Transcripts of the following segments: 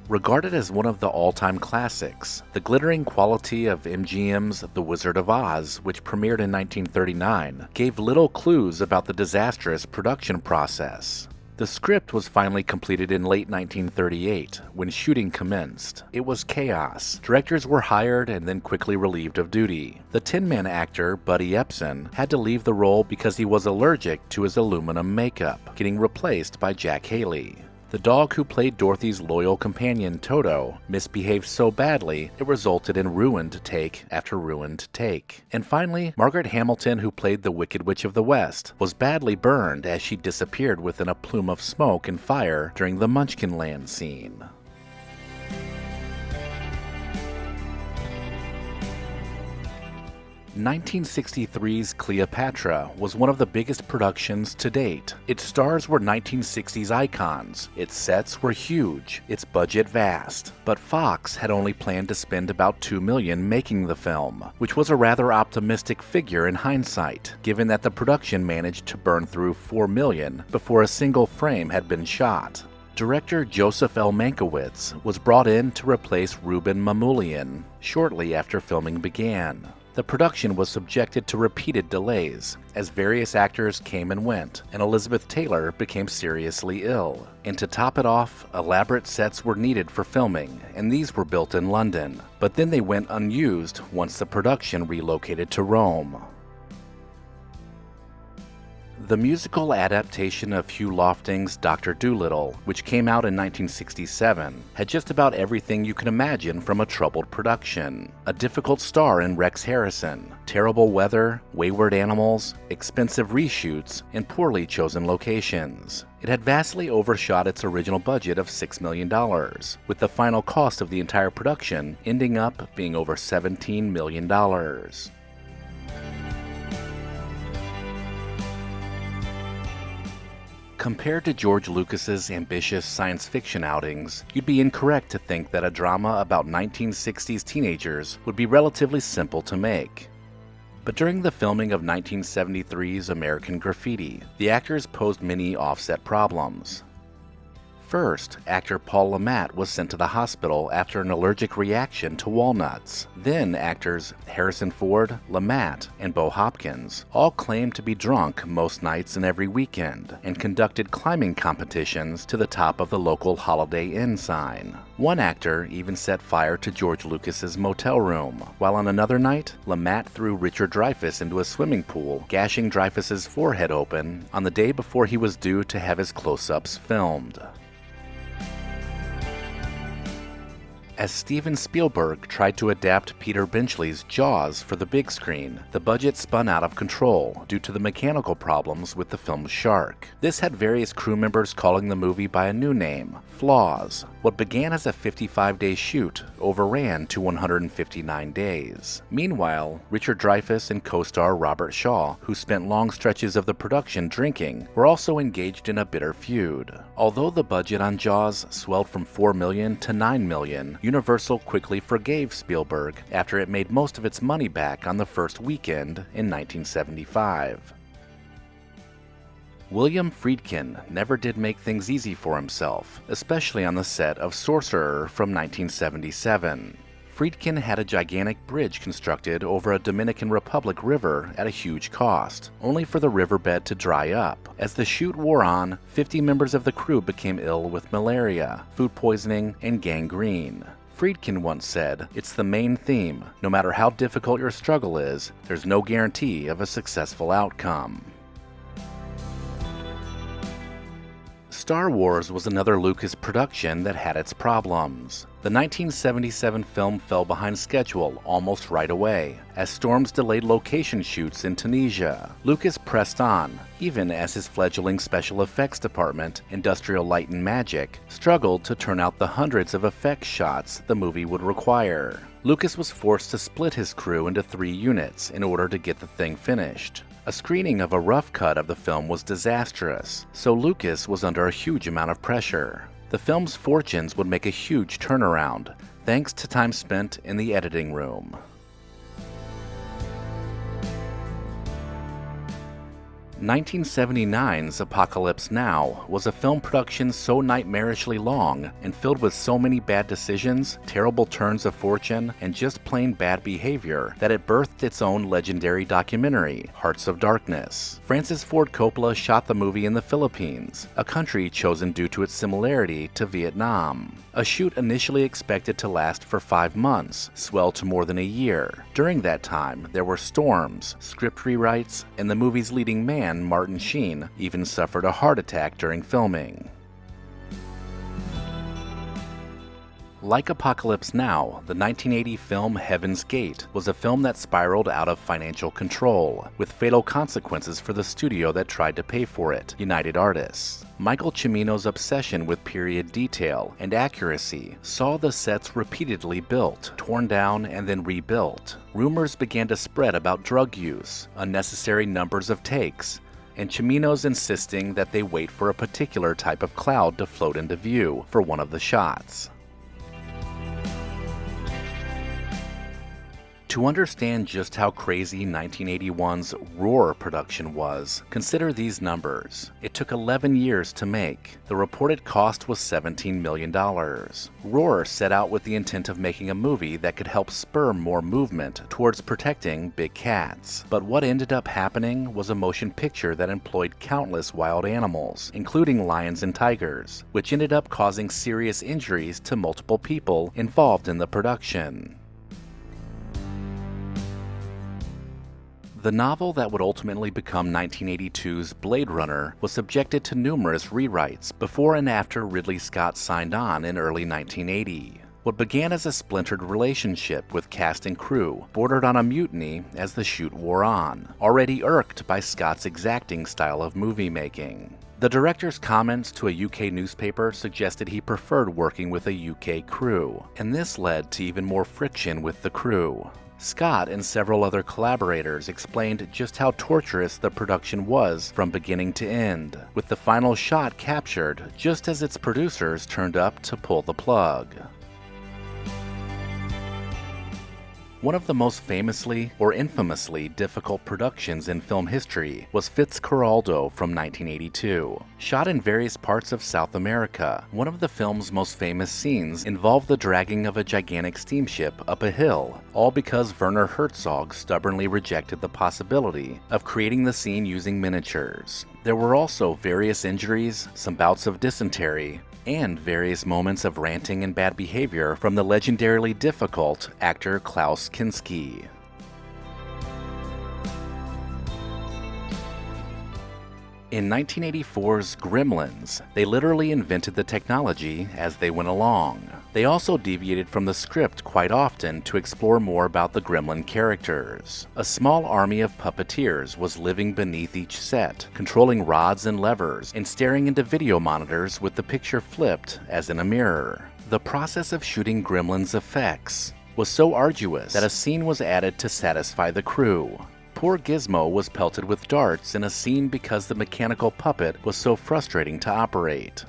Regarded as one of the all-time classics, the glittering quality of MGM's The Wizard of Oz, which premiered in 1939, gave little clues about the disastrous production process. The script was finally completed in late 1938, when shooting commenced. It was chaos. Directors were hired and then quickly relieved of duty. The Tin Man actor, Buddy Epson, had to leave the role because he was allergic to his aluminum makeup, getting replaced by Jack Haley. The dog who played Dorothy's loyal companion, Toto, misbehaved so badly it resulted in ruined take after ruined take. And finally, Margaret Hamilton, who played the Wicked Witch of the West, was badly burned as she disappeared within a plume of smoke and fire during the Munchkinland scene. 1963's Cleopatra was one of the biggest productions to date. Its stars were 1960s icons, its sets were huge, its budget vast. But Fox had only planned to spend about $2 million making the film, which was a rather optimistic figure in hindsight, given that the production managed to burn through $4 million before a single frame had been shot. Director Joseph L. Mankiewicz was brought in to replace Ruben Mamoulian shortly after filming began. The production was subjected to repeated delays, as various actors came and went, and Elizabeth Taylor became seriously ill. And to top it off, elaborate sets were needed for filming, and these were built in London. But then they went unused once the production relocated to Rome. The musical adaptation of Hugh Lofting's Dr. Doolittle, which came out in 1967, had just about everything you can imagine from a troubled production. A difficult star in Rex Harrison, terrible weather, wayward animals, expensive reshoots, and poorly chosen locations. It had vastly overshot its original budget of $6 million, with the final cost of the entire production ending up being over $17 million. Compared to George Lucas's ambitious science fiction outings, you'd be incorrect to think that a drama about 1960s teenagers would be relatively simple to make. But during the filming of 1973's American Graffiti, the actors posed many offset problems. First, actor Paul Le Mat was sent to the hospital after an allergic reaction to walnuts. Then actors Harrison Ford, Le Mat, and Bo Hopkins all claimed to be drunk most nights and every weekend, and conducted climbing competitions to the top of the local Holiday Inn sign. One actor even set fire to George Lucas's motel room, while on another night, Le Mat threw Richard Dreyfuss into a swimming pool, gashing Dreyfuss's forehead open on the day before he was due to have his close-ups filmed. As Steven Spielberg tried to adapt Peter Benchley's Jaws for the big screen, the budget spun out of control due to the mechanical problems with the film's shark. This had various crew members calling the movie by a new name, Flaws. What began as a 55-day shoot overran to 159 days. Meanwhile, Richard Dreyfuss and co-star Robert Shaw, who spent long stretches of the production drinking, were also engaged in a bitter feud. Although the budget on Jaws swelled from $4 million to $9 million, Universal quickly forgave Spielberg after it made most of its money back on the first weekend in 1975. William Friedkin never did make things easy for himself, especially on the set of Sorcerer from 1977. Friedkin had a gigantic bridge constructed over a Dominican Republic river at a huge cost, only for the riverbed to dry up. As the shoot wore on, 50 members of the crew became ill with malaria, food poisoning, and gangrene. Friedkin once said, "It's the main theme. No matter how difficult your struggle is, there's no guarantee of a successful outcome." Star Wars was another Lucas production that had its problems. The 1977 film fell behind schedule almost right away, as storms delayed location shoots in Tunisia. Lucas pressed on, even as his fledgling special effects department, Industrial Light and Magic, struggled to turn out the hundreds of effects shots the movie would require. Lucas was forced to split his crew into 3 units in order to get the thing finished. A screening of a rough cut of the film was disastrous, so Lucas was under a huge amount of pressure. The film's fortunes would make a huge turnaround, thanks to time spent in the editing room. 1979's Apocalypse Now was a film production so nightmarishly long and filled with so many bad decisions, terrible turns of fortune, and just plain bad behavior that it birthed its own legendary documentary, Hearts of Darkness. Francis Ford Coppola shot the movie in the Philippines, a country chosen due to its similarity to Vietnam. A shoot initially expected to last for 5 months swelled to more than a year. During that time, there were storms, script rewrites, and the movie's leading man, Martin Sheen, even suffered a heart attack during filming. Like Apocalypse Now, the 1980 film Heaven's Gate was a film that spiraled out of financial control, with fatal consequences for the studio that tried to pay for it, United Artists. Michael Cimino's obsession with period detail and accuracy saw the sets repeatedly built, torn down, and then rebuilt. Rumors began to spread about drug use, unnecessary numbers of takes, and Cimino's insisting that they wait for a particular type of cloud to float into view for one of the shots. To understand just how crazy 1981's Roar production was, consider these numbers. It took 11 years to make. The reported cost was $17 million. Roar set out with the intent of making a movie that could help spur more movement towards protecting big cats. But what ended up happening was a motion picture that employed countless wild animals, including lions and tigers, which ended up causing serious injuries to multiple people involved in the production. The novel that would ultimately become 1982's Blade Runner was subjected to numerous rewrites before and after Ridley Scott signed on in early 1980. What began as a splintered relationship with cast and crew bordered on a mutiny as the shoot wore on, already irked by Scott's exacting style of movie making. The director's comments to a UK newspaper suggested he preferred working with a UK crew, and this led to even more friction with the crew. Scott and several other collaborators explained just how torturous the production was from beginning to end, with the final shot captured just as its producers turned up to pull the plug. One of the most famously or infamously difficult productions in film history was Fitzgeraldo from 1982. Shot in various parts of South America, one of the film's most famous scenes involved the dragging of a gigantic steamship up a hill, all because Werner Herzog stubbornly rejected the possibility of creating the scene using miniatures. There were also various injuries, some bouts of dysentery, and various moments of ranting and bad behavior from the legendarily difficult actor Klaus Kinski. In 1984's Gremlins, they literally invented the technology as they went along. They also deviated from the script quite often to explore more about the gremlin characters. A small army of puppeteers was living beneath each set, controlling rods and levers, and staring into video monitors with the picture flipped as in a mirror. The process of shooting Gremlins effects was so arduous that a scene was added to satisfy the crew. Poor Gizmo was pelted with darts in a scene because the mechanical puppet was so frustrating to operate.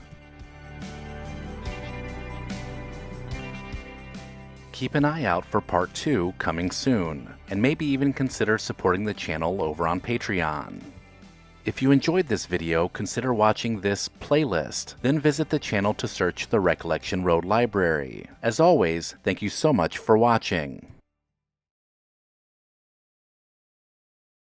Keep an eye out for part 2 coming soon, and maybe even consider supporting the channel over on Patreon. If you enjoyed this video, consider watching this playlist, then visit the channel to search the Recollection Road Library. As always, thank you so much for watching.